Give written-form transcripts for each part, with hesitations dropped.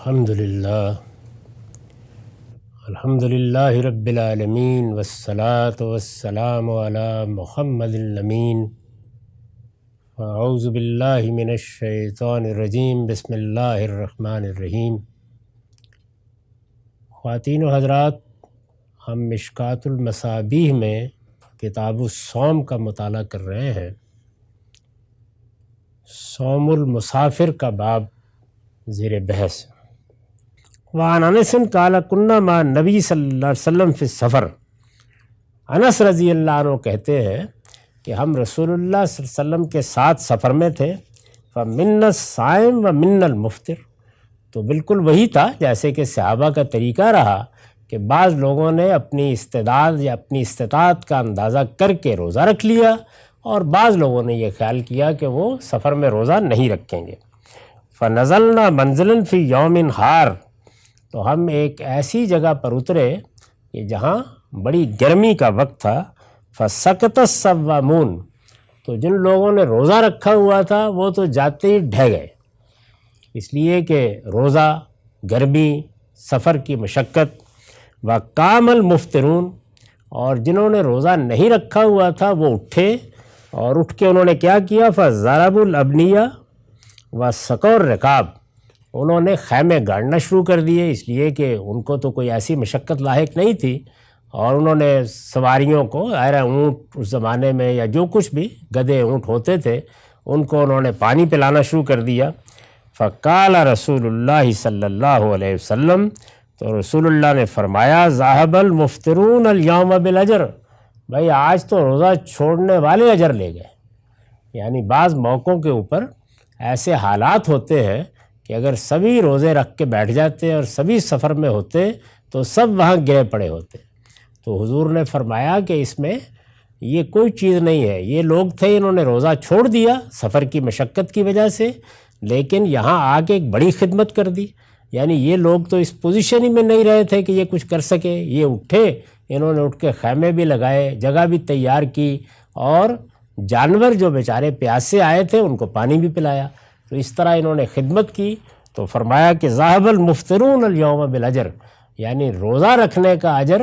الحمدللہ رب العالمین والصلاة والسلام علی محمد الامین اعوذ باللہ من الشیطان الرجیم بسم اللہ الرحمن الرحیم۔ خواتین و حضرات، ہم مشکوٰۃ المصابیح میں کتاب الصوم کا مطالعہ کر رہے ہیں۔ صوم المسافر کا باب زیر بحث۔ وعن انس قال كنا مع نبی صلی اللہ علیہ وسلم فی السفر۔ انس رضی اللہ عنہ کہتے ہیں کہ ہم رسول اللہ صلی اللہ علیہ وسلم کے ساتھ سفر میں تھے۔ فمنا الصائم ومنا المفطر، تو بالکل وہی تھا جیسے کہ صحابہ کا طریقہ رہا کہ بعض لوگوں نے اپنی استعداد یا اپنی استطاعت کا اندازہ کر کے روزہ رکھ لیا، اور بعض لوگوں نے یہ خیال کیا کہ وہ سفر میں روزہ نہیں رکھیں گے۔ فنزلنا منزلا فی یوم حار، تو ہم ایک ایسی جگہ پر اترے کہ جہاں بڑی گرمی کا وقت تھا۔ فسکت الصوامون، تو جن لوگوں نے روزہ رکھا ہوا تھا وہ تو جاتے ہی ڈھہ گئے، اس لیے کہ روزہ، گرمی، سفر کی مشقت۔ وقام المفطرون، اور جنہوں نے روزہ نہیں رکھا ہوا تھا وہ اٹھے، اور اٹھ کے انہوں نے کیا کیا؟ فضربوا الابنیہ وسقوا الرکاب، انہوں نے خیمے گاڑنا شروع کر دیے، اس لیے کہ ان کو تو کوئی ایسی مشقت لاحق نہیں تھی، اور انہوں نے سواریوں کو، اونٹ اس زمانے میں یا جو کچھ بھی گدھے اونٹ ہوتے تھے ان کو انہوں نے پانی پلانا شروع کر دیا۔ فقال رسول اللہ صلی اللہ علیہ وسلم، تو رسول اللہ نے فرمایا ذهب المفطرون اليوم بالاجر، بھائی آج تو روزہ چھوڑنے والے اجر لے گئے۔ یعنی بعض موقعوں کے اوپر ایسے حالات ہوتے ہیں کہ اگر سبھی روزے رکھ کے بیٹھ جاتے اور سبھی سفر میں ہوتے تو سب وہاں گرے پڑے ہوتے۔ تو حضور نے فرمایا کہ اس میں یہ کوئی چیز نہیں ہے، یہ لوگ تھے انہوں نے روزہ چھوڑ دیا سفر کی مشقت کی وجہ سے، لیکن یہاں آ کے ایک بڑی خدمت کر دی۔ یعنی یہ لوگ تو اس پوزیشن ہی میں نہیں رہے تھے کہ یہ کچھ کر سکے، یہ اٹھے، انہوں نے اٹھ کے خیمے بھی لگائے، جگہ بھی تیار کی، اور جانور جو بیچارے پیاسے آئے تھے ان کو پانی بھی پلایا۔ تو اس طرح انہوں نے خدمت کی، تو فرمایا کہ ذهب المفطرون اليوم بالاجر، یعنی روزہ رکھنے کا اجر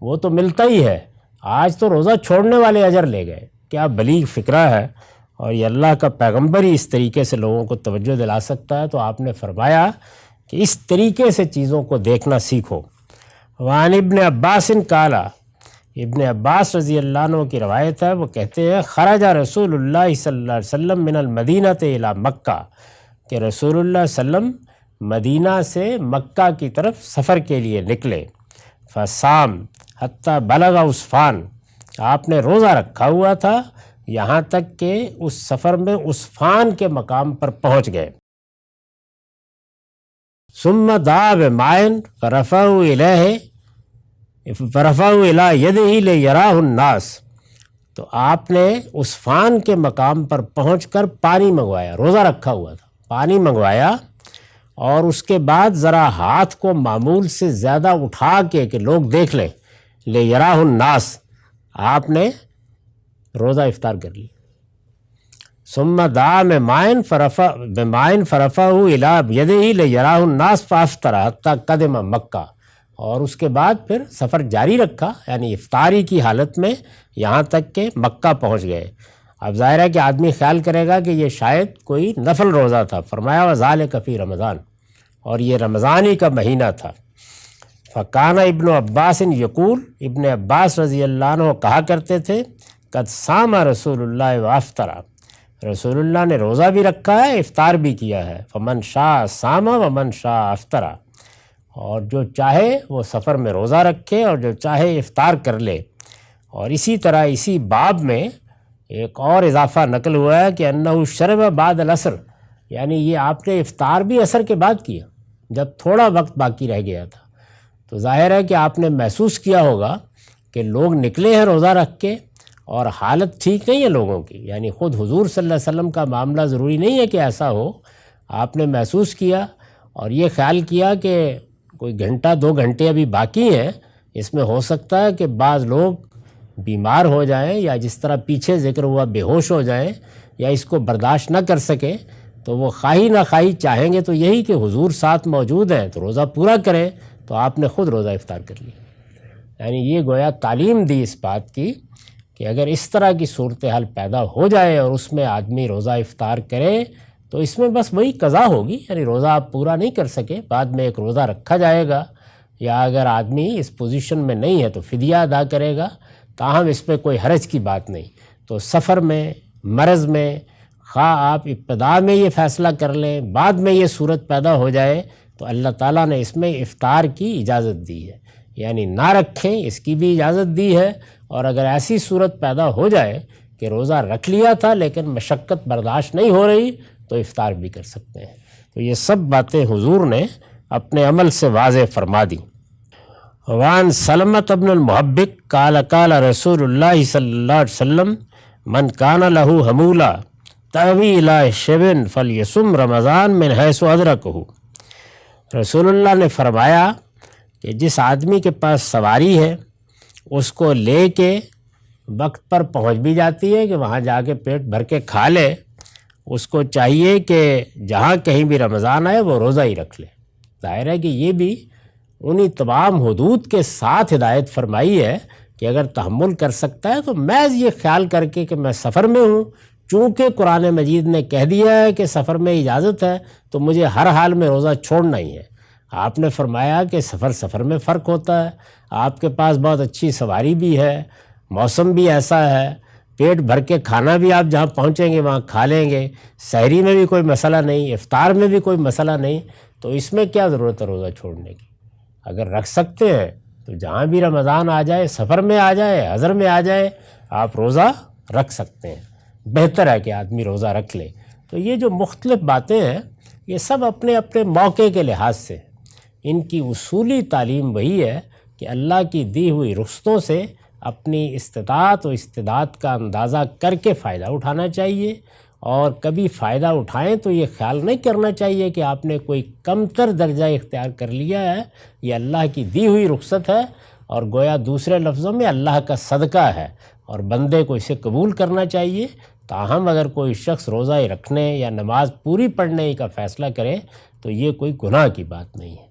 وہ تو ملتا ہی ہے، آج تو روزہ چھوڑنے والے اجر لے گئے۔ کیا بلیغ فکرہ ہے، اور یہ اللہ کا پیغمبر ہی اس طریقے سے لوگوں کو توجہ دلا سکتا ہے۔ تو آپ نے فرمایا کہ اس طریقے سے چیزوں کو دیکھنا سیکھو۔ وعن ابن عباس قال، ابن عباس رضی اللہ عنہ کی روایت ہے، وہ کہتے ہیں خرج رسول اللہ صلی اللہ علیہ وسلم من المدینہ الی مکہ، کہ رسول اللہ صلی اللہ علیہ وسلم مدینہ سے مکہ کی طرف سفر کے لیے نکلے۔ فصام حتی بلغ عسفان، آپ نے روزہ رکھا ہوا تھا یہاں تک کہ اس سفر میں عسفان کے مقام پر پہنچ گئے۔ ثم دعا بماء فرفعه الی یدہ لیراہ الناس، تو آپ نے عسفان کے مقام پر پہنچ کر پانی منگوایا، روزہ رکھا ہوا تھا، پانی منگوایا، اور اس کے بعد ذرا ہاتھ کو معمول سے زیادہ اٹھا کے کہ لوگ دیکھ لیں، لیراہ الناس، آپ نے روزہ افطار کر لی۔ ثم دعا بماء فرفعه الی یدہ لیراہ الناس فافطر حتی قدم مکہ، اور اس کے بعد پھر سفر جاری رکھا، یعنی افطاری کی حالت میں یہاں تک کہ مکہ پہنچ گئے۔ اب ظاہر ہے کہ آدمی خیال کرے گا کہ یہ شاید کوئی نفل روزہ تھا، فرمایا وذالک فی رمضان، اور یہ رمضان ہی کا مہینہ تھا۔ فکان ابن عباس یقول، ابن عباس رضی اللہ عنہ کہا کرتے تھے قد صام رسول اللہ وافطر، رسول اللہ نے روزہ بھی رکھا ہے، افطار بھی کیا ہے۔ فمن شاء صام ومن شاء افطر، اور جو چاہے وہ سفر میں روزہ رکھے اور جو چاہے افطار کر لے۔ اور اسی طرح اسی باب میں ایک اور اضافہ نقل ہوا ہے کہ انہ شرب بعد العصر، یعنی یہ آپ نے افطار بھی عصر کے بعد کیا جب تھوڑا وقت باقی رہ گیا تھا۔ تو ظاہر ہے کہ آپ نے محسوس کیا ہوگا کہ لوگ نکلے ہیں روزہ رکھ کے اور حالت ٹھیک نہیں ہے لوگوں کی، یعنی خود حضور صلی اللہ علیہ وسلم کا معاملہ ضروری نہیں ہے کہ ایسا ہو، آپ نے محسوس کیا اور یہ خیال کیا کہ کوئی گھنٹہ 2 گھنٹے ابھی باقی ہیں، اس میں ہو سکتا ہے کہ بعض لوگ بیمار ہو جائیں، یا جس طرح پیچھے ذکر ہوا بے ہوش ہو جائیں، یا اس کو برداشت نہ کر سکیں، تو وہ خواہی نہ خواہی چاہیں گے تو یہی کہ حضور ساتھ موجود ہیں تو روزہ پورا کریں، تو آپ نے خود روزہ افطار کر لیا۔ یعنی یہ گویا تعلیم دی اس بات کی کہ اگر اس طرح کی صورتحال پیدا ہو جائے اور اس میں آدمی روزہ افطار کرے تو اس میں بس وہی قضا ہوگی، یعنی روزہ آپ پورا نہیں کر سکے، بعد میں ایک روزہ رکھا جائے گا، یا اگر آدمی اس پوزیشن میں نہیں ہے تو فدیہ ادا کرے گا، تاہم اس پہ کوئی حرج کی بات نہیں۔ تو سفر میں، مرض میں، خواہ آپ ابتدا میں یہ فیصلہ کر لیں، بعد میں یہ صورت پیدا ہو جائے تو اللہ تعالیٰ نے اس میں افطار کی اجازت دی ہے، یعنی نہ رکھیں اس کی بھی اجازت دی ہے، اور اگر ایسی صورت پیدا ہو جائے کہ روزہ رکھ لیا تھا لیکن مشقت برداشت نہیں ہو رہی تو افطار بھی کر سکتے ہیں۔ تو یہ سب باتیں حضور نے اپنے عمل سے واضح فرما دی۔ وعن سلمۃ بن المحبک قال قال رسول اللہ صلی اللہ علیہ وسلم من کان لہ حمولہ تأوی الی شبن فلیصم رمضان من حیث ادرکہ۔ رسول اللہ نے فرمایا کہ جس آدمی کے پاس سواری ہے اس کو لے کے وقت پر پہنچ بھی جاتی ہے کہ وہاں جا کے پیٹ بھر کے کھا لے، اس کو چاہیے کہ جہاں کہیں بھی رمضان آئے وہ روزہ ہی رکھ لے۔ ظاہر ہے کہ یہ بھی انہی تمام حدود کے ساتھ ہدایت فرمائی ہے کہ اگر تحمل کر سکتا ہے تو محض یہ خیال کر کے کہ میں سفر میں ہوں، چونکہ قرآن مجید نے کہہ دیا ہے کہ سفر میں اجازت ہے تو مجھے ہر حال میں روزہ چھوڑنا ہی ہے۔ آپ نے فرمایا کہ سفر میں فرق ہوتا ہے، آپ کے پاس بہت اچھی سواری بھی ہے، موسم بھی ایسا ہے، پیٹ بھر کے کھانا بھی آپ جہاں پہنچیں گے وہاں کھا لیں گے، سحری میں بھی کوئی مسئلہ نہیں، افطار میں بھی کوئی مسئلہ نہیں، تو اس میں کیا ضرورت ہے روزہ چھوڑنے کی؟ اگر رکھ سکتے ہیں تو جہاں بھی رمضان آ جائے، سفر میں آ جائے، حضر میں آ جائے، آپ روزہ رکھ سکتے ہیں۔ بہتر ہے کہ آدمی روزہ رکھ لے۔ تو یہ جو مختلف باتیں ہیں یہ سب اپنے اپنے موقع کے لحاظ سے، ان کی اصولی تعلیم وہی ہے کہ اللہ کی دی ہوئی رخصتوں سے اپنی استطاعت و استعداد کا اندازہ کر کے فائدہ اٹھانا چاہیے، اور کبھی فائدہ اٹھائیں تو یہ خیال نہیں کرنا چاہیے کہ آپ نے کوئی کم تر درجہ اختیار کر لیا ہے، یہ اللہ کی دی ہوئی رخصت ہے، اور گویا دوسرے لفظوں میں اللہ کا صدقہ ہے، اور بندے کو اسے قبول کرنا چاہیے۔ تاہم اگر کوئی شخص روزہ رکھنے یا نماز پوری پڑھنے کا فیصلہ کرے تو یہ کوئی گناہ کی بات نہیں ہے۔